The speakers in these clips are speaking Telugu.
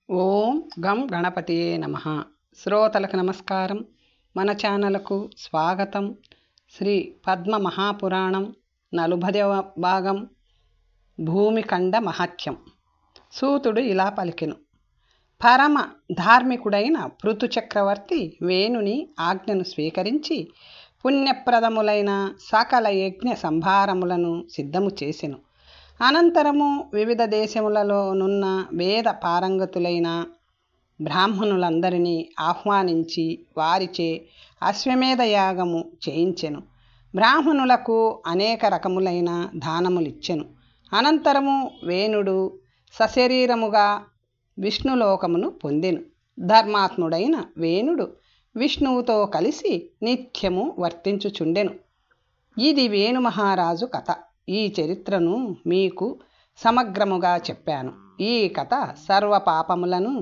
ఓం గం గణపతియే నమః. శ్రోతలకు నమస్కారం. మన ఛానల్కు స్వాగతం. శ్రీ పద్మ మహాపురాణం 40వ భాగం భూమిఖండ మహత్యం. సూతుడు ఇలా పలికెను. పరమ ధార్మికుడైన పృథు చక్రవర్తి వేణుని ఆజ్ఞను స్వీకరించి పుణ్యప్రదములైన సకల యజ్ఞ సంభారములను సిద్ధము చేసెను. అనంతరము వివిధ దేశములలోనున్న వేద పారంగతులైన బ్రాహ్మణులందరినీ ఆహ్వానించి వారిచే అశ్వమేధ యాగము చేయించెను. బ్రాహ్మణులకు అనేక రకములైన దానములిచ్చెను. అనంతరము వేణుడు సశరీరముగా విష్ణులోకమును పొందెను. ధర్మాత్ముడైన వేణుడు విష్ణువుతో కలిసి నిత్యము వర్తించుచుండెను. ఇది వేణు మహారాజు కథ. ఈ చరిత్రను మీకు సమగ్రముగా చెప్పాను. ఈ కథ సర్వ పాపములను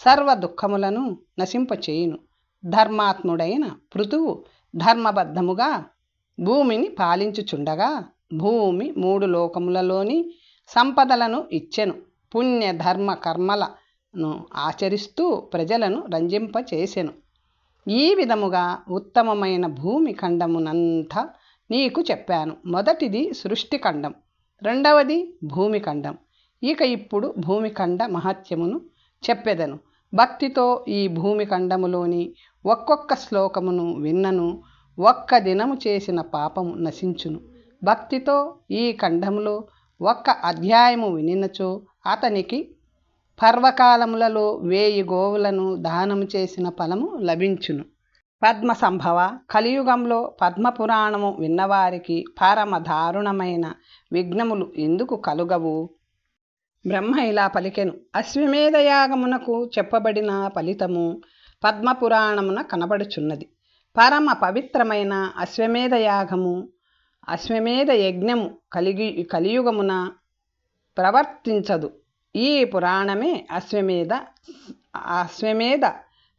సర్వ దుఃఖములను నశింపచేయును. ధర్మాత్ముడైన పృథువు ధర్మబద్ధముగా భూమిని పాలించుచుండగా భూమి 3 లోకములలోని సంపదలను ఇచ్చెను. పుణ్య ధర్మ కర్మలను ఆచరిస్తూ ప్రజలను రంజింపచేసెను. ఈ విధముగా ఉత్తమమైన భూమి ఖండమునంతా నీకు చెప్పాను. మొదటిది సృష్టిఖండం, రెండవది భూమిఖండం. ఇప్పుడు భూమిఖండ మహత్యమును చెప్పెదను. భక్తితో ఈ భూమిఖండములోని ఒక్కొక్క శ్లోకమును విన్నను ఒక్క దినము చేసిన పాపము నశించును. భక్తితో ఈ ఖండములో ఒక్క అధ్యాయము వినినచో అతనికి పర్వకాలములలో 1000 గోవులను దానము చేసిన ఫలము లభించును. పద్మ సంభవ, కలియుగంలో పద్మపురాణము విన్నవారికి పరమ దారుణమైన విఘ్నములు ఎందుకు కలుగవు? బ్రహ్మ ఇలా పలికెను. అశ్వమేధ యాగమునకు చెప్పబడిన ఫలితము పద్మపురాణమున కనబడుచున్నది. పరమ పవిత్రమైన అశ్వమేధ యాగము, అశ్వమేధ యజ్ఞము కలియుగమున ప్రవర్తించదు. ఈ పురాణమే అశ్వమేధ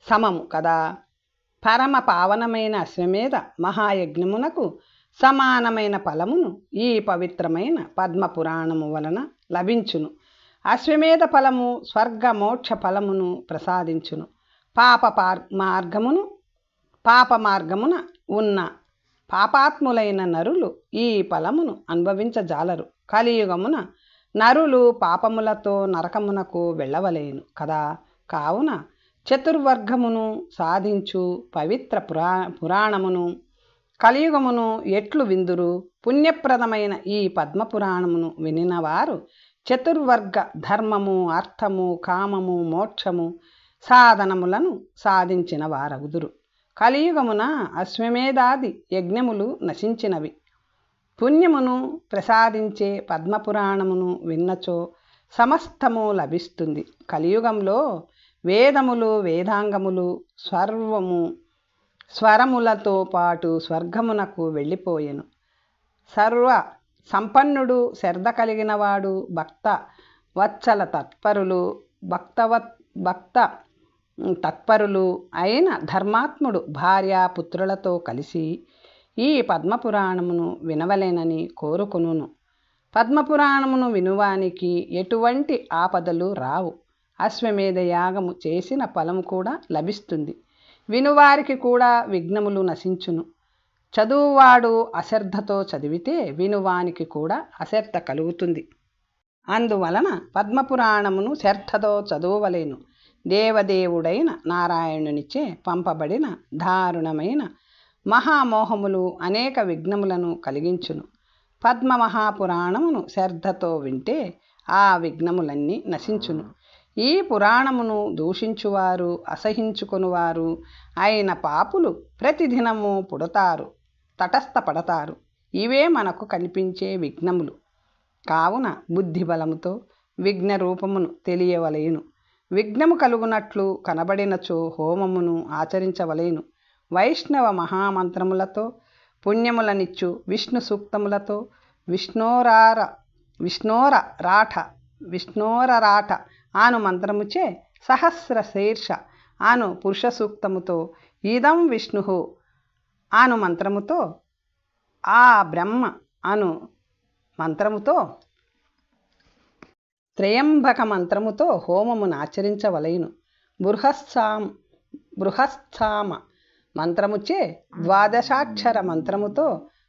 సమము కదా. పరమ పావనమైన అశ్వమేధ మహాయజ్ఞమునకు సమానమైన ఫలమును ఈ పవిత్రమైన పద్మపురాణము వలన లభించును. అశ్వమేధ ఫలము స్వర్గ మోక్ష ఫలమును ప్రసాదించును. పాప మార్గమున ఉన్న పాపాత్ములైన నరులు ఈ ఫలమును అనుభవించజాలరు. కలియుగమున నరులు పాపములతో నరకమునకు వెళ్ళవలేను కదా. కావున చతుర్వర్గమును సాధించు పవిత్ర పురాణమును కలియుగమును ఎట్లు విందురు? పుణ్యప్రదమైన ఈ పద్మపురాణమును వినినవారు చతుర్వర్గ ధర్మము, అర్థము, కామము, మోక్షము సాధనములను సాధించిన వారగుదురు. కలియుగమున అశ్వమేధాది యజ్ఞములు నశించినవి. పుణ్యమును ప్రసాదించే పద్మపురాణమును విన్నచో సమస్తము లభిస్తుంది. కలియుగంలో వేదములు, వేదాంగములు స్వరములతో పాటు స్వర్గమునకు వెళ్ళిపోయెను. సర్వ సంపన్నుడు, శ్రద్ధ కలిగినవాడు, భక్త తత్పరులు అయిన ధర్మాత్ముడు భార్యాపుత్రులతో కలిసి ఈ పద్మపురాణమును వినవలెనని కోరుకును. పద్మపురాణమును వినువానికి ఎటువంటి ఆపదలు రావు. అశ్వమేధ యాగము చేసిన ఫలము కూడా లభిస్తుంది. వినువారికి కూడా విఘ్నములు నశించును. చదువువాడు అశ్రద్ధతో చదివితే వినువానికి కూడా అశ్రద్ధ కలుగుతుంది. అందువలన పద్మపురాణమును శ్రద్ధతో చదువలేను. దేవదేవుడైన నారాయణునిచే పంపబడిన దారుణమైన మహామోహములు అనేక విఘ్నములను కలిగించును. పద్మ మహాపురాణమును శ్రద్ధతో వింటే ఆ విఘ్నములన్నీ నశించును. ఈ పురాణమును దూషించువారు, అసహించుకునివారు అయిన పాపులు ప్రతిదినము పుడతారు, తటస్థపడతారు. ఇవే మనకు కనిపించే విఘ్నములు. కావున బుద్ధి బలముతో విఘ్న రూపమును తెలియవలేను. విఘ్నము కలుగునట్లు కనబడినచో హోమమును ఆచరించవలేను. వైష్ణవ మహామంత్రములతో పుణ్యములనిచ్చు విష్ణు సూక్తములతో విష్ణోరరాట ఆను మంత్రముచే సహస్ర శీర్ష ఆను పురుష సూక్తముతో ఇదం విష్ణు ఆను మంత్రముతో ఆ బ్రహ్మ అను మంత్రముతో త్రయంబక మంత్రముతో హోమమును ఆచరించవలయును. బృహస్థామ మంత్రముచే ద్వాదశాక్షర మంత్రముతో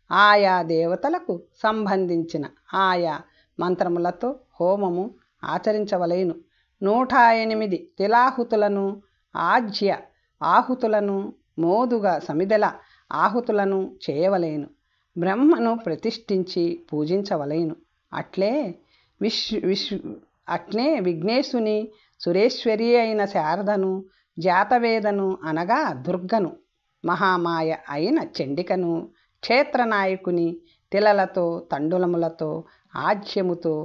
ఆయా దేవతలకు సంబంధించిన ఆయా మంత్రములతో హోమము ఆచరించవలయును. 108 తిలాహుతులను, ఆజ్య ఆహుతులను, మోదుగ సమిదల ఆహుతులను చేయవలెను. బ్రహ్మను ప్రతిష్ఠించి పూజించవలెను. అట్నే విఘ్నేశుని, సురేశ్వరి అయిన శారదను, జాతవేదను అనగా దుర్గను, మహామాయ అయిన చండికను, క్షేత్రనాయకుని తిలలతో, తండులములతో, ఆజ్యముతో,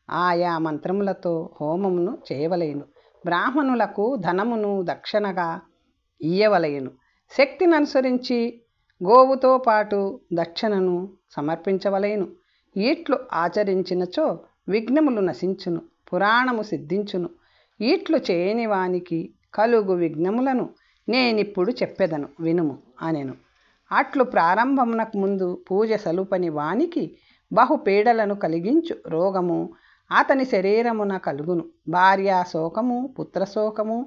ఆయా మంత్రములతో హోమమును చేయవలెను. బ్రాహ్మణులకు ధనమును దక్షిణగా ఇయ్యవలెను. శక్తిని అనుసరించి గోవుతో పాటు దక్షిణను సమర్పించవలెను. ఈట్లు ఆచరించినచో విఘ్నములు నశించును, పురాణము సిద్ధించును. ఈట్లు చేయని వానికి కలుగు విఘ్నములను నేనిప్పుడు చెప్పెదను వినుము అనెను. అట్లు ప్రారంభమునకు ముందు పూజ సలుపని వానికి బహుపీడలను కలిగించు రోగము అతని శరీరమున కలుగును. భార్యాశోకము, పుత్రశోకము,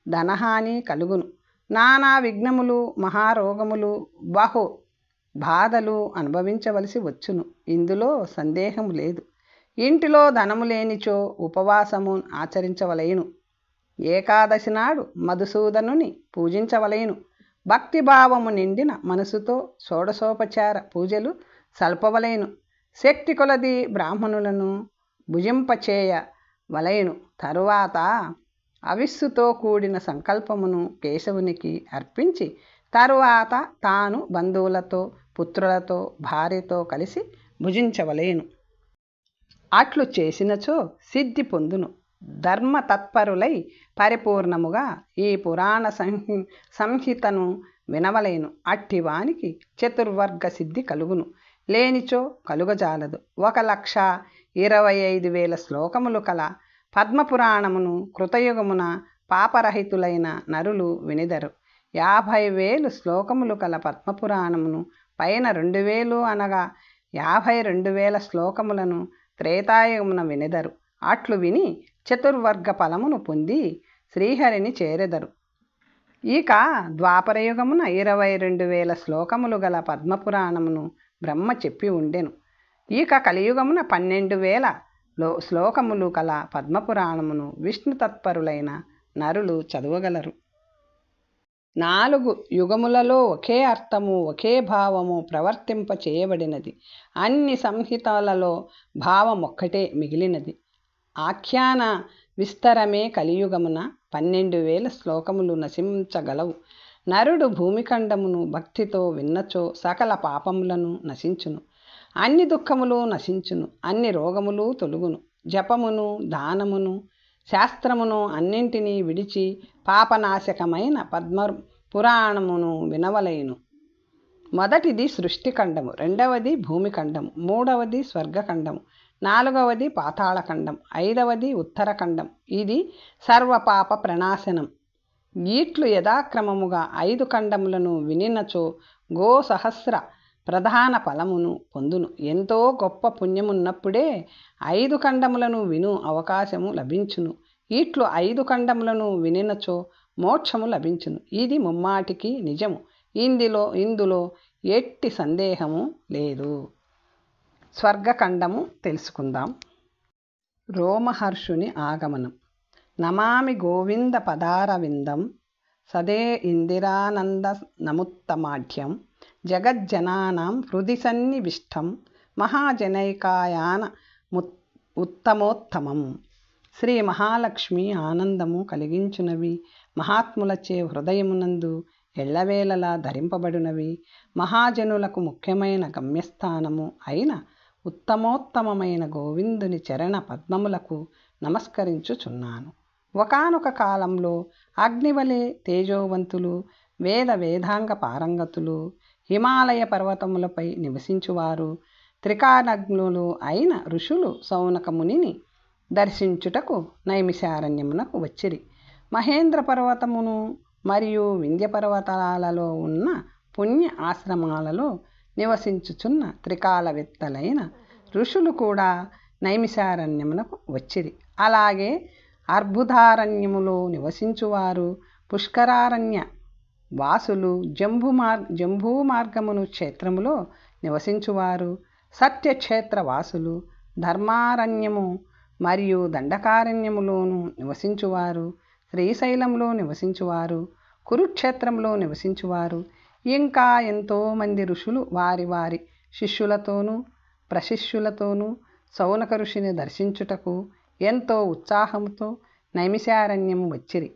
ధనహాని కలుగును. నానా విఘ్నములు, మహారోగములు, బహు బాధలు అనుభవించవలసి వచ్చును. ఇందులో సందేహము లేదు. ఇంటిలో ధనము లేనిచో ఉపవాసము ఆచరించవలెను. ఏకాదశి నాడు మధుసూదనుని పూజించవలెను. భక్తిభావము నిండిన మనసుతో షోడశోపచార పూజలు సల్పవలెను. శక్తి కొలది బ్రాహ్మణులను భుజింపచేయ వలెను. తరువాత అవిస్సుతో కూడిన సంకల్పమును కేశవునికి అర్పించి తరువాత తాను బంధువులతో, పుత్రులతో, భార్యతో కలిసి భుజించవలెను. అట్లు చేసినచో సిద్ధి పొందును. ధర్మతత్పరులై పరిపూర్ణముగా ఈ పురాణ సంహితను వినవలెను. అట్టివానికి చతుర్వర్గ సిద్ధి కలుగును. లేనిచో కలుగజాలదు. 1,25,000 శ్లోకములు కల పద్మపురాణమును కృతయుగమున పాపరహితులైన నరులు వినిదరు. 50,000 శ్లోకములు కల పద్మపురాణమును పైన 2,000 అనగా 52,000 శ్లోకములను త్రేతాయుగమున వినిదరు. అట్లు విని చతుర్వర్గ ఫలమును పొంది శ్రీహరిని చేరెదరు. ఇక ద్వాపరయుగమున 22,000 శ్లోకములు గల పద్మపురాణమును బ్రహ్మ చెప్పి ఉండెను. ఇక కలియుగమున 12,000 శ్లోకములు కల పద్మపురాణమును విష్ణు తత్పరులైన నరులు చదవగలరు. 4 యుగములలో ఒకే అర్థము, ఒకే భావము ప్రవర్తింప చేయబడినది. అన్ని సంహితలలో భావమొక్కటే మిగిలినది. ఆఖ్యాన విస్తరమే కలియుగమున 12,000 శ్లోకములు నశించగలవు. నరుడు భూమిఖండమును భక్తితో విన్నచో సకల పాపములను నశించును, అన్ని దుఃఖములు నశించును, అన్ని రోగములు తొలుగును. జపమును, దానమును, శాస్త్రమును అన్నింటినీ విడిచి పాపనాశకమైన పద్మపురాణమును వినవలెను. మొదటిది సృష్టిఖండము, రెండవది భూమిఖండము, మూడవది స్వర్గఖండము, నాలుగవది పాతాళఖండం, ఐదవది ఉత్తరఖండం. ఇది సర్వపాప ప్రణాశనం. ఈట్లు యథాక్రమముగా 5 ఖండములను వినినచో గోసహస్ర ప్రధాన ఫలమును పొందును. ఎంతో గొప్ప పుణ్యమున్నప్పుడే 5 ఖండములను విను అవకాశము లభించును. ఇట్లు 5 ఖండములను వినినచో మోక్షము లభించును. ఇది ముమ్మాటికి నిజము. ఇందులో ఎట్టి సందేహము లేదు. స్వర్గఖండము తెలుసుకుందాం. రోమహర్షుని ఆగమనం. నమామి గోవింద పదారవిందం సదే ఇందిరానంద నముత్తమాఢ్యం జగజ్జనానాం హృది సన్నివిష్టం మహాజనైకాయాన ఉత్తమోత్తమం. శ్రీ మహాలక్ష్మి ఆనందము కలిగించునవి, మహాత్ములచే హృదయమునందు ఎల్లవేళలా ధరింపబడినవి, మహాజనులకు ముఖ్యమైన గమ్యస్థానము అయిన ఉత్తమోత్తమమైన గోవిందుని చరణ పద్మములకు నమస్కరించుచున్నాను. ఒకానొక కాలంలో అగ్నివలే తేజోవంతులు, వేదాంగ పారంగతులు, హిమాలయ పర్వతములపై నివసించువారు, త్రికాలజ్ఞులు అయిన ఋషులు సౌనక మునిని దర్శించుటకు నైమిషారణ్యమునకు వచ్చిరి. మహేంద్ర పర్వతమును మరియు వింధ్య పర్వతాలలో ఉన్న పుణ్య ఆశ్రమాలలో నివసించుచున్న త్రికాలవేత్తలైన ఋషులు కూడా నైమిషారణ్యమునకు వచ్చిరి. అలాగే అర్బుదారణ్యములో నివసించువారు, పుష్కరారణ్య వాసులు, జంబూ మార్గమును క్షేత్రములో నివసించువారు, సత్యక్షేత్ర వాసులు, ధర్మారణ్యము మరియు దండకారణ్యములోను నివసించువారు, శ్రీశైలంలో నివసించువారు, కురుక్షేత్రంలో నివసించువారు, ఇంకా ఎంతోమంది ఋషులు వారి వారి శిష్యులతోనూ ప్రశిష్యులతోనూ శౌనక ఋషిని దర్శించుటకు ఎంతో ఉత్సాహంతో నైమిషారణ్యము వచ్చిరి.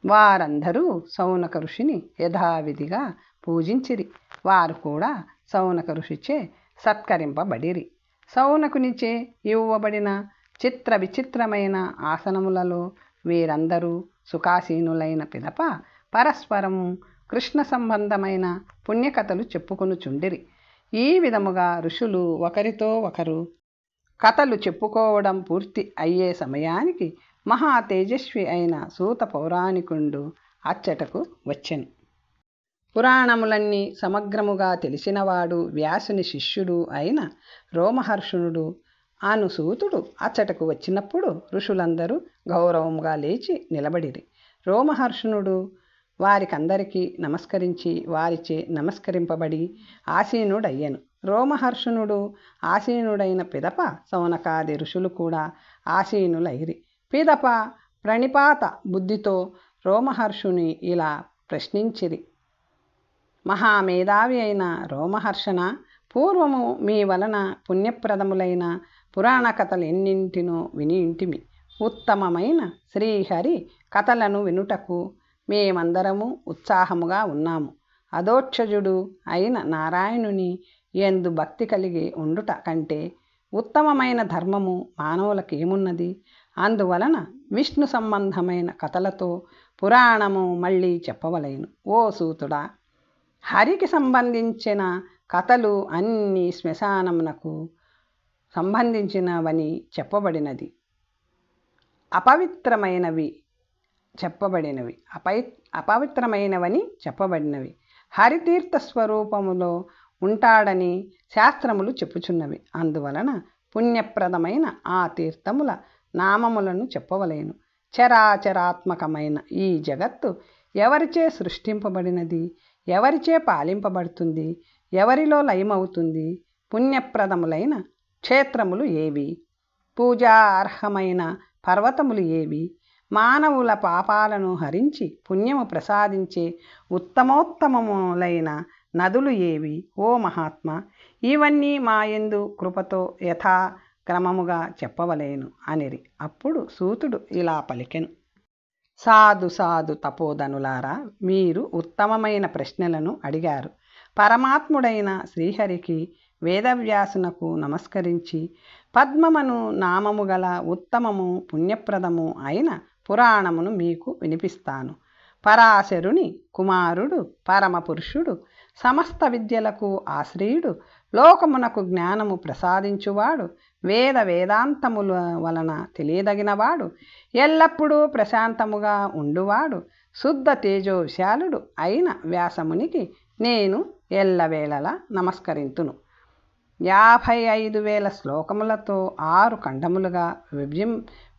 వారందరూ శౌనక ఋషిని యథావిధిగా పూజించిరి. వారు కూడా శౌనక ఋషిచే సత్కరింపబడిరి. శౌనకునిచే ఇవ్వబడిన చిత్ర విచిత్రమైన ఆసనములలో వీరందరూ సుఖాసీనులైన పిదప పరస్పరము కృష్ణ సంబంధమైన పుణ్యకథలు చెప్పుకొనుచుండిరి. ఈ విధముగా ఋషులు ఒకరితో ఒకరు కథలు చెప్పుకోవడం పూర్తి అయ్యే సమయానికి మహా తేజస్వి అయిన సూత పౌరాణికుండు అచ్చటకు వచ్చెను. పురాణములన్నీ సమగ్రముగా తెలిసినవాడు, వ్యాసుని శిష్యుడు అయిన రోమహర్షణుడు అను సూతుడు అచ్చటకు వచ్చినప్పుడు ఋషులందరూ గౌరవముగా లేచి నిలబడిరి. రోమహర్షణుడు వారికందరికీ నమస్కరించి వారిచే నమస్కరింపబడి ఆసీనుడయ్యను. రోమహర్షణుడు ఆసీనుడైన పిదప శౌనకాది ఋషులు కూడా ఆసీనులైరి. పిదప ప్రణిపాత బుద్ధితో రోమహర్షుని ఇలా ప్రశ్నించిరి. మహామేధావి అయిన రోమహర్షణ, పూర్వము మీ వలన పుణ్యప్రదములైన పురాణ కథలు ఎన్నింటినో విని ఇంటిమి. ఉత్తమమైన శ్రీహరి కథలను వినుటకు మేమందరము ఉత్సాహముగా ఉన్నాము. అధోక్షజుడు అయిన నారాయణుని యందు భక్తి కలిగి ఉండుట కంటే ఉత్తమమైన ధర్మము మానవులకు ఏమున్నది? అందువలన విష్ణు సంబంధమైన కథలతో పురాణము మళ్ళీ చెప్పవలేను. ఓ సూతుడా, హరికి సంబంధించిన కథలు అన్ని శ్మశానమునకు సంబంధించినవని చెప్పబడినది. అపవిత్రమైనవని చెప్పబడినవి. హరితీర్థ స్వరూపములో ఉంటాడని శాస్త్రములు చెప్పుచున్నవి. అందువలన పుణ్యప్రదమైన ఆ తీర్థముల నామములను చెప్పవలేను. చరాచరాత్మకమైన ఈ జగత్తు ఎవరిచే సృష్టింపబడినది? ఎవరిచే పాలింపబడుతుంది? ఎవరిలో లయమవుతుంది? పుణ్యప్రదములైన క్షేత్రములు ఏవి? పూజార్హమైన పర్వతములు ఏవి? మానవుల పాపాలను హరించి పుణ్యము ప్రసాదించే ఉత్తమోత్తమములైన నదులు ఏవి? ఓ మహాత్మా, ఇవన్నీ మాయందు కృపతో యథాక్రమముగా చెప్పవలేను అనిరి. అప్పుడు సూతుడు ఇలా పలికెను. సాధు సాధు తపోధనులారా, మీరు ఉత్తమమైన ప్రశ్నలను అడిగారు. పరమాత్ముడైన శ్రీహరికి వేదవ్యాసునకు నమస్కరించి పద్మమను నామము గల ఉత్తమము పుణ్యప్రదము అయిన పురాణమును మీకు వినిపిస్తాను. పరాశరుని కుమారుడు, పరమపురుషుడు, సమస్త విద్యలకు ఆశ్రయుడు, లోకమునకు జ్ఞానము ప్రసాదించువాడు, వేదాంతముల వలన తెలియదగినవాడు, ఎల్లప్పుడూ ప్రశాంతముగా ఉండువాడు, శుద్ధ తేజో విశాలుడు అయిన వ్యాసమునికి నేను ఎల్లవేళలా నమస్కరింతును. 55,000 శ్లోకములతో 6 ఖండములుగా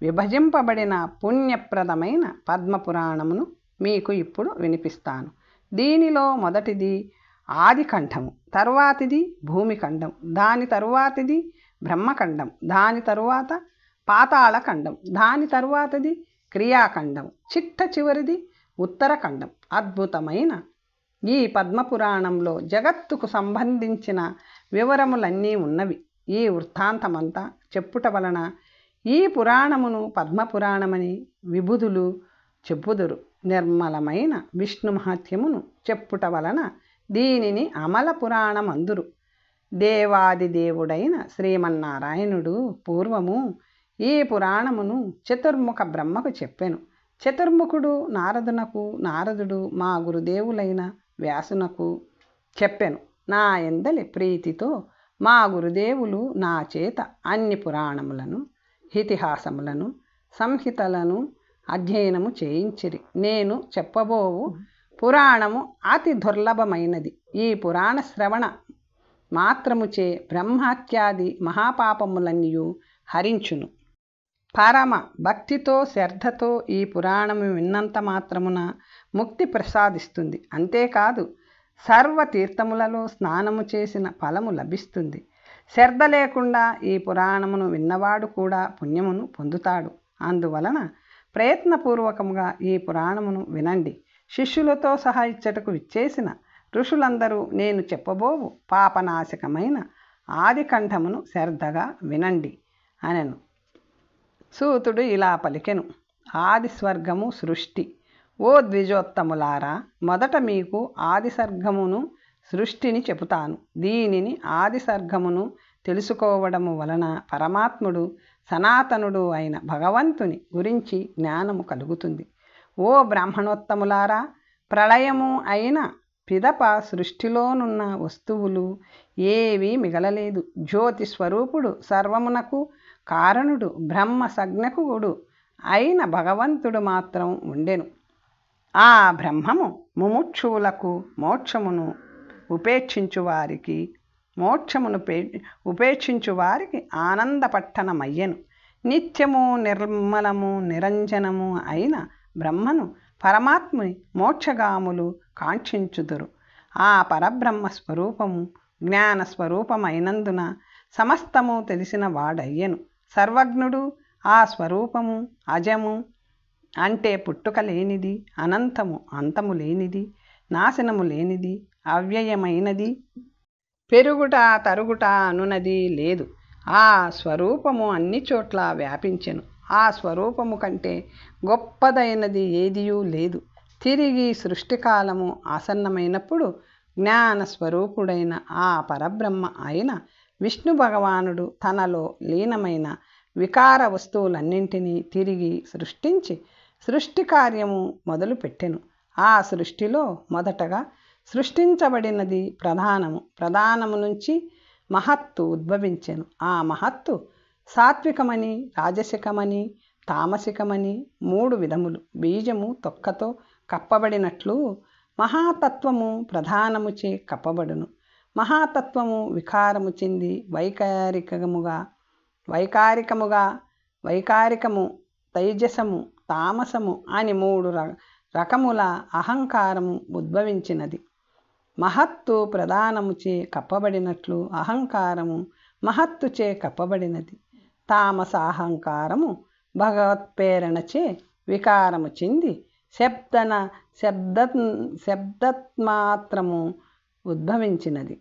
విభజింపబడిన పుణ్యప్రదమైన పద్మపురాణమును మీకు ఇప్పుడు వినిపిస్తాను. దీనిలో మొదటిది ఆదిఖండము, తరువాతిది భూమిఖండం, దాని తరువాతిది బ్రహ్మఖండం, దాని తరువాత పాతాళఖండం, దాని తరువాతది క్రియాఖండం, చిట్ట చివరిది ఉత్తరఖండం. అద్భుతమైన ఈ పద్మపురాణంలో జగత్తుకు సంబంధించిన వివరములన్నీ ఉన్నవి. ఈ వృత్తాంతమంతా చెప్పుట వలన ఈ పురాణమును పద్మపురాణమని విబుధులు చెప్పుదురు. నిర్మలమైన విష్ణు మహాత్మ్యమును చెప్పుట వలన దీనిని అమల పురాణమందురు. దేవాదిదేవుడైన శ్రీమన్నారాయణుడు పూర్వము ఈ పురాణమును చతుర్ముఖ బ్రహ్మకు చెప్పెను. చతుర్ముఖుడు నారదునకు, నారదుడు మా గురుదేవులైన వ్యాసునకు చెప్పెను. నా ఎందలి ప్రీతితో మా గురుదేవులు నా చేత అన్ని పురాణములను, ఇతిహాసములను, సంహితలను అధ్యయనము చేయించిరి. నేను చెప్పబోవు పురాణము అతి దుర్లభమైనది. ఈ పురాణ శ్రవణ మాత్రముచే బ్రహ్మహత్యాది మహాపాపములన్నీయు హరించును. పరమ భక్తితో శ్రద్ధతో ఈ పురాణము విన్నంత మాత్రమున ముక్తి ప్రసాదిస్తుంది. అంతేకాదు సర్వతీర్థములలో స్నానము చేసిన ఫలము లభిస్తుంది. శ్రద్ధ లేకుండా ఈ పురాణమును విన్నవాడు కూడా పుణ్యమును పొందుతాడు. అందువలన ప్రయత్నపూర్వకముగా ఈ పురాణమును వినండి. శిష్యులతో సహా ఇచ్చటకు విచ్చేసిన ఋషులందరూ నేను చెప్పబోవు పాపనాశకమైన ఆదికంఠమును శ్రద్ధగా వినండి అనెను. సూతుడు ఇలా పలికెను. ఆది స్వర్గము సృష్టి. ఓ ద్విజోత్తములారా, మొదట మీకు ఆది సర్గమును సృష్టిని చెబుతాను. దీనిని ఆది సర్గమును తెలుసుకోవడము వలన పరమాత్ముడు సనాతనుడు అయిన భగవంతుని గురించి జ్ఞానము కలుగుతుంది. ఓ బ్రాహ్మణోత్తములారా, ప్రళయము అయిన పిదప సృష్టిలోనున్న వస్తువులు ఏవీ మిగలలేదు. జ్యోతి స్వరూపుడు, సర్వమునకు కారణుడు, బ్రహ్మ సజ్ఞకుడు అయిన భగవంతుడు మాత్రం ఉండెను. ఆ బ్రహ్మము ముముక్షువులకు మోక్షమును ఉపేక్షించువారికి ఆనందపట్టణమయ్యను. నిత్యము నిర్మలము నిరంజనము అయిన బ్రహ్మను పరమాత్ముని మోక్షగాములు కాంక్షించుదురు. ఆ పరబ్రహ్మ స్వరూపము జ్ఞాన స్వరూపమైనందున సమస్తము తెలిసిన వాడయ్యను. సర్వజ్ఞుడు. ఆ స్వరూపము అజము అంటే పుట్టుక లేనిది, అనంతము అంతము లేనిది, నాశనము లేనిది, అవ్యయమైనది, పెరుగుట తరుగుట అనునది లేదు. ఆ స్వరూపము అన్ని చోట్ల వ్యాపించెను. ఆ స్వరూపము కంటే గొప్పదైనది ఏదియూ లేదు. తిరిగి సృష్టికాలము ఆసన్నమైనప్పుడు జ్ఞాన స్వరూపుడైన ఆ పరబ్రహ్మ అయిన విష్ణు భగవానుడు తనలో లీనమైన వికార వస్తువులన్నింటినీ తిరిగి సృష్టించి సృష్టి కార్యము మొదలుపెట్టెను. ఆ సృష్టిలో మొదటగా సృష్టించబడినది ప్రధానము. ప్రధానము నుంచి మహత్తు ఉద్భవించెను. ఆ మహత్తు సాత్వికమని, రాజసికమని, తామసికమని 3 విధములు. బీజము తొక్కతో కప్పబడినట్లు మహాతత్వము ప్రధానముచే కప్పబడును. మహాతత్వము వికారము చెంది వైకారికము, తైజసము, తామసము అని 3 రకముల అహంకారము ఉద్భవించినది. మహత్తు ప్రధానముచే కప్పబడినట్లు అహంకారము మహత్తుచే కప్పబడినది. తామస అహంకారము భగవత్ప్రేరణచే వికారము చెంది శబ్దమాత్రము ఉద్భవించినది.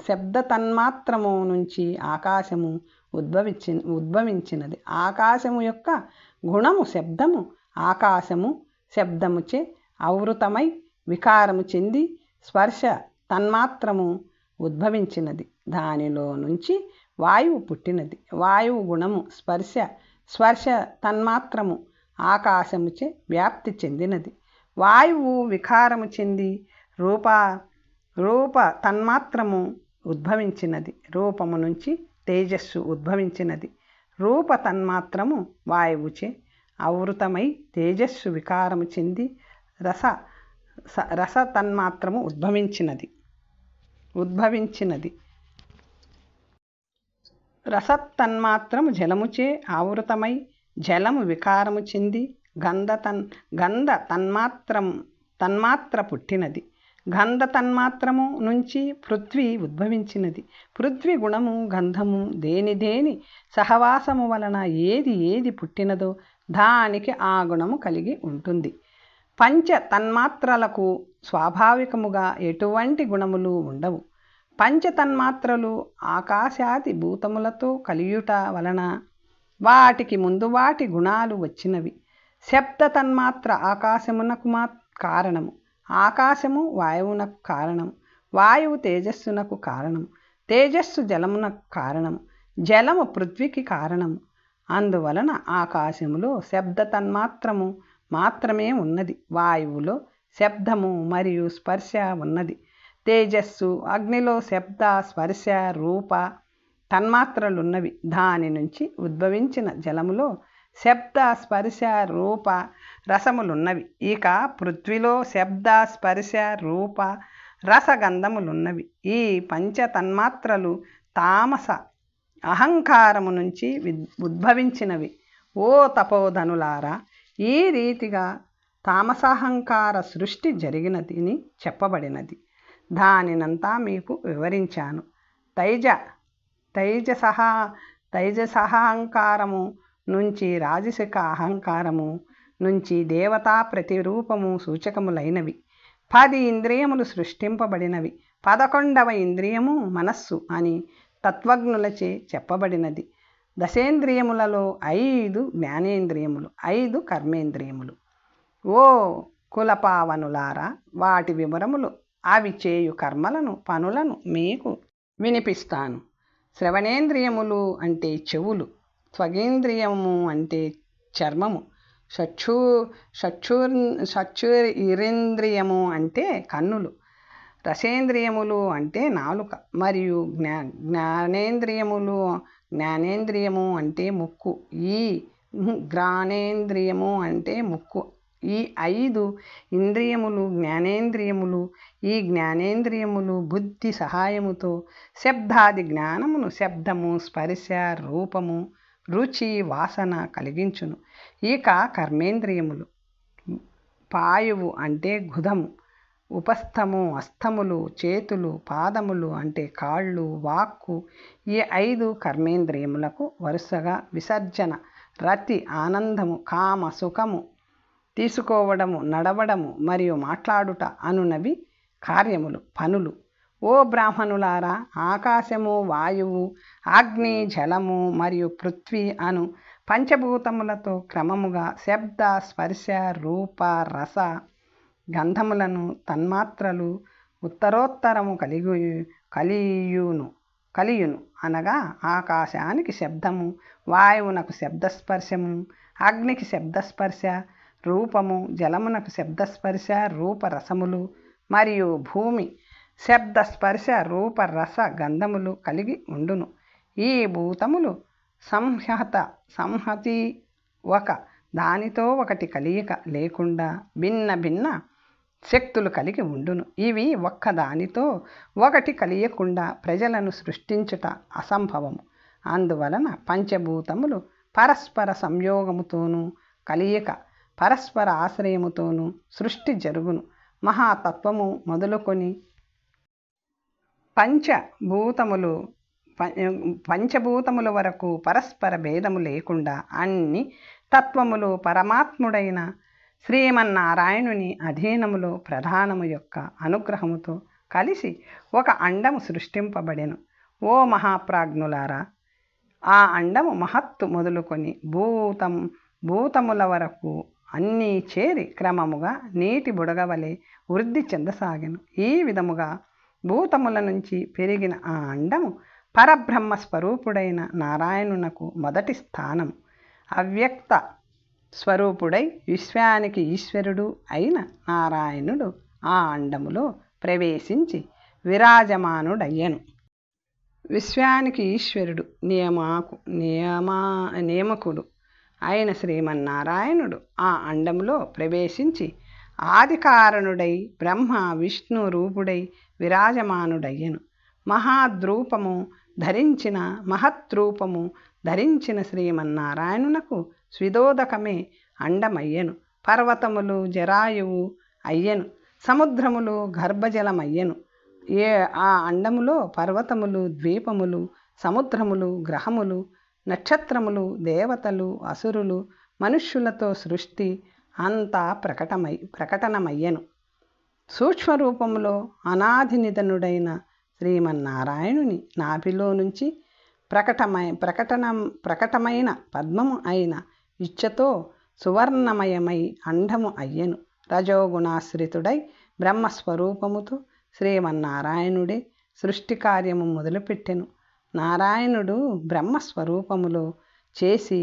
శబ్దతన్మాత్రము నుంచి ఆకాశము ఉద్భవించినది. ఆకాశము యొక్క గుణము శబ్దము. ఆకాశము శబ్దముచే ఆవృతమై వికారము చెంది స్పర్శ తన్మాత్రము ఉద్భవించినది. దానిలో నుంచి వాయువు పుట్టినది. వాయువు గుణము స్పర్శ తన్మాత్రము ఆకాశముచే వ్యాప్తి చెందినది. వాయువు వికారము చెంది రూప తన్మాత్రము ఉద్భవించినది. రూపము నుంచి తేజస్సు ఉద్భవించినది. రూప తన్మాత్రము వాయువుచే ఆవృతమై తేజస్సు వికారము చెంది రస తన్మాత్రము ఉద్భవించినది. రసతన్మాత్రము జలముచే ఆవృతమై జలము వికారము చెంది గంధ తన్మాత్ర పుట్టినది. గంధ తన్మాత్రము నుంచి పృథ్వీ ఉద్భవించినది. పృథ్వీ గుణము గంధము. దేని సహవాసము వలన ఏది పుట్టినదో దానికి ఆ గుణము కలిగి ఉంటుంది. పంచ తన్మాత్రలకు స్వాభావికముగా ఎటువంటి గుణములు ఉండవు. పంచతన్మాత్రలు ఆకాశాది భూతములతో కలియుట వలన వాటికి ముందు వాటి గుణాలు వచ్చినవి. శబ్ద తన్మాత్ర ఆకాశమునకు కారణము. ఆకాశము వాయువునకు కారణము. వాయువు తేజస్సునకు కారణము. తేజస్సు జలమునకు కారణము. జలము పృథ్వీకి కారణము. అందువలన ఆకాశములో శబ్ద తన్మాత్రము మాత్రమే ఉన్నది. వాయువులో శబ్దము మరియు స్పర్శ ఉన్నది. తేజస్సు అగ్నిలో శబ్ద స్పర్శ రూప తన్మాత్రలున్నవి. దాని నుంచి ఉద్భవించిన జలములో శబ్ద స్పర్శ రూప రసములున్నవి. ఇక పృథ్వీలో శబ్ద స్పర్శ రూప రసగంధములున్నవి. ఈ పంచ తన్మాత్రలు అహంకారము నుంచి ఉద్భవించినవి. ఓ తపోధనులారా, ఈ రీతిగా తామసాహంకార సృష్టి జరిగినదని చెప్పబడినది. దానినంతా మీకు వివరించాను. తైజసహంకారము నుంచి రాజసిక అహంకారము నుంచి దేవతా ప్రతిరూపము సూచకములైనవి 10 ఇంద్రియములు సృష్టింపబడినవి. 11వ ఇంద్రియము మనస్సు అని తత్వజ్ఞులచే చెప్పబడినది. దశేంద్రియములలో 5 జ్ఞానేంద్రియములు, 5 కర్మేంద్రియములు. ఓ కులపావనులారా, వాటి వివరములు, అవి చేయు కర్మలను, పనులను మీకు వినిపిస్తాను. శ్రవణేంద్రియములు అంటే చెవులు, త్వగేంద్రియము అంటే చర్మము, చక్షురింద్రియము అంటే కన్నులు, రసేంద్రియములు అంటే నాలుక, మరియు జ్ఞానేంద్రియము అంటే ముక్కు, ఈ ఘ్రాణేంద్రియము అంటే ముక్కు. ఈ 5 ఇంద్రియములు జ్ఞానేంద్రియములు. ఈ జ్ఞానేంద్రియములు బుద్ధి సహాయముతో శబ్దాది జ్ఞానమును, శబ్దము, స్పర్శ, రూపము, రుచి, వాసన కలిగించును. ఇక కర్మేంద్రియములు పాయువు అంటే గుదము, ఉపస్థము, అస్థములు, చేతులు, పాదములు అంటే కాళ్ళు, వాక్కు. ఈ 5 కర్మేంద్రియములకు వరుసగా విసర్జన, రతి, ఆనందము, కామ, సుఖము, తీసుకోవడము, నడవడము మరియు మాట్లాడుట అనునవి కార్యములు, పనులు. ఓ బ్రాహ్మణులారా, ఆకాశము, వాయువు, అగ్ని, జలము మరియు పృథ్వీ అను పంచభూతములతో క్రమముగా శబ్ద, స్పర్శ, రూప, రస, గంధములను తన్మాత్రలు ఉత్తరోత్తరము కలియును. అనగా ఆకాశానికి శబ్దము, వాయువునకు శబ్దస్పర్శము, అగ్నికి శబ్దస్పర్శ, రూపము, జలమునకు శబ్దస్పర్శ, రూపరసములు, మరియు భూమి శబ్దస్పర్శ, రూపరస, గంధములు కలిగి ఉండును. ఈ భూతములు సంహతి ఒక దానితో ఒకటి కలియక లేకుండా భిన్న భిన్న శక్తులు కలిగి ఉండును. ఇవి ఒక్కదానితో ఒకటి కలియకుండా ప్రజలను సృష్టించుట అసంభవము. అందువలన పంచభూతములు పరస్పర సంయోగముతోనూ కలియక పరస్పర ఆశ్రయముతోనూ సృష్టి జరుగును. మహాతత్వము మొదలుకొని పంచభూతముల వరకు పరస్పర భేదము లేకుండా అన్ని తత్వములు పరమాత్ముడైన శ్రీమన్నారాయణుని అధీనములో ప్రధానము యొక్క అనుగ్రహముతో కలిసి ఒక అండము సృష్టింపబడెను. ఓ మహాప్రాజ్ఞులారా, ఆ అండము మహత్తు మొదలుకొని భూతముల వరకు అన్నీ చేరి క్రమముగా నీటి బుడగవలే వృద్ధి చెందసాగెను. ఈ విధముగా భూతముల నుంచి పెరిగిన ఆ అండము పరబ్రహ్మ స్వరూపుడైన నారాయణునకు మొదటి స్థానం. అవ్యక్త స్వరూపుడై విశ్వానికి ఈశ్వరుడు అయిన నారాయణుడు ఆ అండములో ప్రవేశించి విరాజమానుడయ్యను. విశ్వానికి ఈశ్వరుడు, నియామకుడు అయిన శ్రీమన్నారాయణుడు ఆ అండములో ప్రవేశించి ఆదికారణుడై బ్రహ్మ విష్ణు రూపుడై విరాజమానుడయ్యను. మహద్రూపము ధరించిన శ్రీమన్నారాయణునకు స్విదోదకమే అండమయ్యను. పర్వతములు జరాయువు అయ్యను, సముద్రములు గర్భజలమయ్యను. ఆ అండములో పర్వతములు, ద్వీపములు, సముద్రములు, గ్రహములు, నక్షత్రములు, దేవతలు, అసురులు, మనుష్యులతో సృష్టి అంతా ప్రకటనమయ్యను. సూక్ష్మరూపములో అనాదినిధనుడైన శ్రీమన్నారాయణుని నాభిలో నుంచి ప్రకటమైన పద్మము అయిన ఇచ్చతో సువర్ణమయమై అండము అయ్యను. రజోగుణాశ్రితుడై బ్రహ్మస్వరూపముతో శ్రీమన్నారాయణుడే సృష్టి కార్యము మొదలుపెట్టెను. నారాయణుడు బ్రహ్మస్వరూపములో చేసి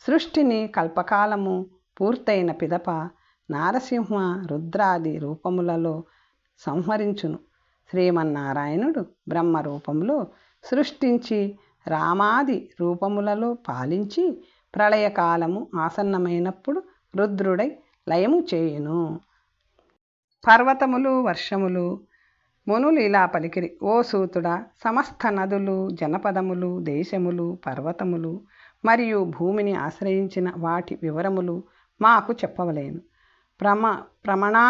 సృష్టిని కల్పకాలము పూర్తయిన పిదప నారసింహ రుద్రాది రూపములలో సంహరించును. శ్రీమన్నారాయణుడు బ్రహ్మరూపంలో సృష్టించి రామాది రూపములలో పాలించి ప్రళయకాలము ఆసన్నమైనప్పుడు రుద్రుడై లయము చేయును. పర్వతములు, వర్షములు, మునులు ఇలా పలికిరి: ఓ సూతుడా, సమస్త నదులు, జనపదములు, దేశములు, పర్వతములు మరియు భూమిని ఆశ్రయించిన వాటి వివరములు మాకు చెప్పవలేను. ప్రమణా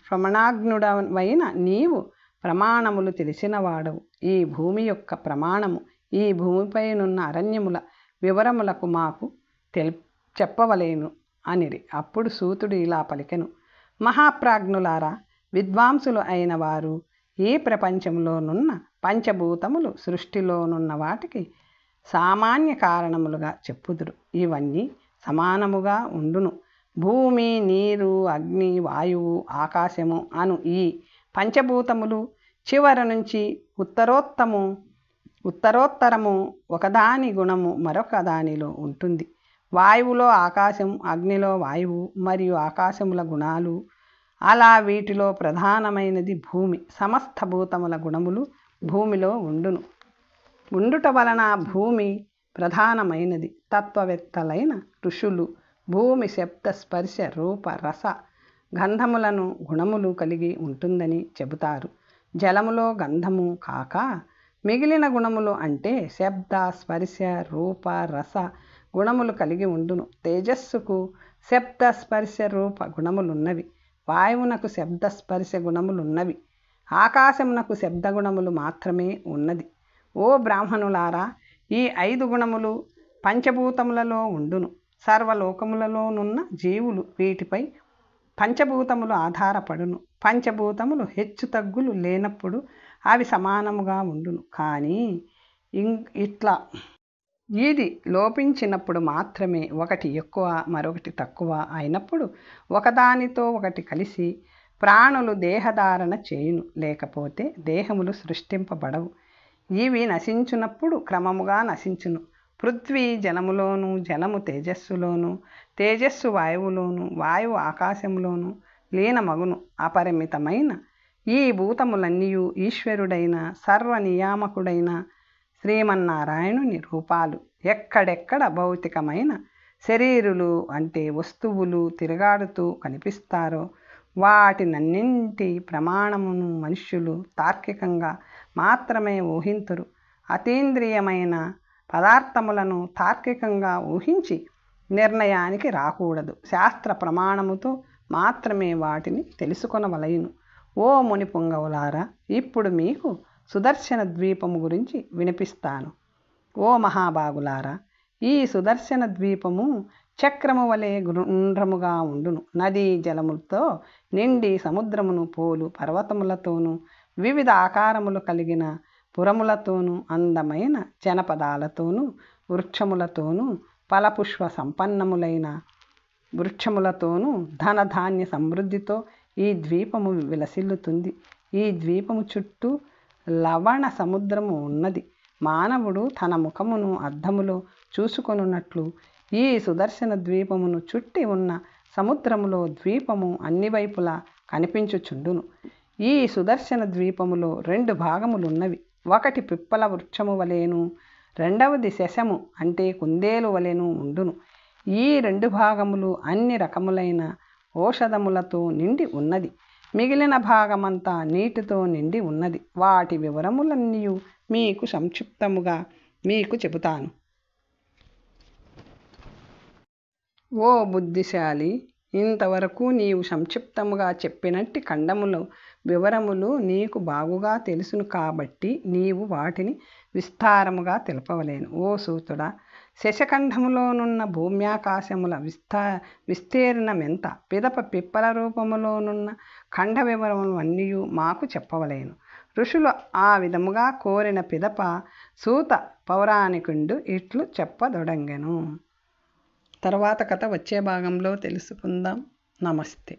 ప్రమణాగ్నుడవైన నీవు ప్రమాణములు తెలిసినవాడవు. ఈ భూమి యొక్క ప్రమాణము, ఈ భూమిపైనున్న అరణ్యముల వివరములకు మాకు చెప్పవలేను అనిరి. అప్పుడు సూతుడు ఇలా పలికెను: మహాప్రాజ్ఞులారా, విద్వాంసులు అయిన వారు ఈ ప్రపంచంలోనున్న పంచభూతములు సృష్టిలోనున్న వాటికి సామాన్య కారణములుగా చెప్పుదురు. ఇవన్నీ సమానముగా ఉండును. భూమి, నీరు, అగ్ని, వాయువు, ఆకాశము అను ఈ పంచభూతములు చివరి నుంచి ఉత్తరోత్తరము ఒకదాని గుణము మరొక దానిలో ఉంటుంది. వాయువులో ఆకాశం, అగ్నిలో వాయువు మరియు ఆకాశముల గుణాలు, అలా వీటిలో ప్రధానమైనది భూమి. సమస్త భూతముల గుణములు భూమిలో ఉండుట వలన భూమి ప్రధానమైనది. తత్వవేత్తలైన ఋషులు భూమి శబ్ద, స్పర్శ, రూప, రస, గంధములను గుణములు కలిగి ఉంటుందని చెబుతారు. జలములో గంధము కాక మిగిలిన గుణములు అంటే శబ్ద, స్పర్శ, రూప, రస గుణములు కలిగి ఉండును. తేజస్సుకు శబ్ద, స్పర్శ, రూప గుణములున్నవి. వాయువునకు శబ్ద, స్పర్శ గుణములున్నవి. ఆకాశమునకు శబ్ద గుణములు మాత్రమే ఉన్నది. ఓ బ్రాహ్మణులారా, ఈ 5 గుణములు పంచభూతములలో ఉండును. సర్వలోకములలోనున్న జీవులు వీటిపై పంచభూతములు ఆధారపడును. పంచభూతములు హెచ్చు తగ్గులు లేనప్పుడు అవి సమానముగా ఉండును. కానీ ఇట్లా ఇది లోపించినప్పుడు మాత్రమే ఒకటి ఎక్కువ మరొకటి తక్కువ అయినప్పుడు ఒకదానితో ఒకటి కలిసి ప్రాణులు దేహధారణ చేయును. లేకపోతే దేహములు సృష్టింపబడవు. ఇవి నశించునప్పుడు క్రమముగా నశించును. పృథ్వీ జలములోను, జలము తేజస్సులోను, తేజస్సు వాయువులోను, వాయువు ఆకాశంలోను లీనమగును. అపరిమితమైన ఈ భూతములన్నీయు ఈశ్వరుడైన సర్వనియామకుడైన శ్రీమన్నారాయణుని రూపాలు. ఎక్కడెక్కడ భౌతికమైన శరీరులు అంటే వస్తువులు తిరుగాడుతూ కనిపిస్తారో వాటినన్నింటి ప్రమాణమును మనుష్యులు తార్కికంగా మాత్రమే ఊహింతురు. అతీంద్రియమైన పదార్థములను తార్కికంగా ఊహించి నిర్ణయానికి రాకూడదు. శాస్త్ర ప్రమాణముతో మాత్రమే వాటిని తెలుసుకొనవలయును. ఓ ముని పుంగవులారా, ఇప్పుడు మీకు సుదర్శన ద్వీపము గురించి వినిపిస్తాను. ఓ మహాబాగులారా, ఈ సుదర్శన ద్వీపము చక్రము వలె గుండ్రముగా ఉండును. నదీ జలములతో నిండి సముద్రమును పోలు పర్వతములతోనూ వివిధ ఆకారములు కలిగిన పురములతోనూ అందమైన జనపదాలతోనూ వృక్షములతోనూ ఫలపుష్ప సంపన్నములైన వృక్షములతోనూ ధనధాన్య సమృద్ధితో ఈ ద్వీపము విలసిల్లుతుంది. ఈ ద్వీపము చుట్టూ లవణ సముద్రము ఉన్నది. మానవుడు తన ముఖమును అద్దములో చూసుకొనున్నట్లు ఈ సుదర్శన ద్వీపమును చుట్టి ఉన్న సముద్రములో ద్వీపము అన్ని వైపులా కనిపించుచుండును. ఈ సుదర్శన ద్వీపములో 2 భాగములున్నవి. ఒకటి పిప్పల వృక్షము వలెను, రెండవది శశము అంటే కుందేలు వలెను ఉండును. ఈ 2 భాగములు అన్ని రకములైన ఔషధములతో నిండి ఉన్నది. మిగిలిన భాగమంతా నీటితో నిండి ఉన్నది. వాటి వివరములన్నీ మీకు సంక్షిప్తముగా మీకు చెబుతాను. ఓ బుద్ధిశాలి, ఇంతవరకు నీవు సంక్షిప్తముగా చెప్పినట్టి ఖండముల వివరములు నీకు బాగుగా తెలుసును కాబట్టి నీవు వాటిని విస్తారముగా తెలుపవలేను. ఓ సూతుడా, శశఖండములోనున్న భూమ్యాకాశముల విస్తీర్ణమెంత? పిదప పిప్పల రూపములోనున్న ఖండ వివరములు అన్నీ మాకు చెప్పవలేను. ఋషులు ఆ విధముగా కోరిన పిదప సూత పౌరాణికుండు ఇట్లు చెప్పదొడంగెను. తర్వాత కథ వచ్చే భాగంలో తెలుసుకుందాం. నమస్తే.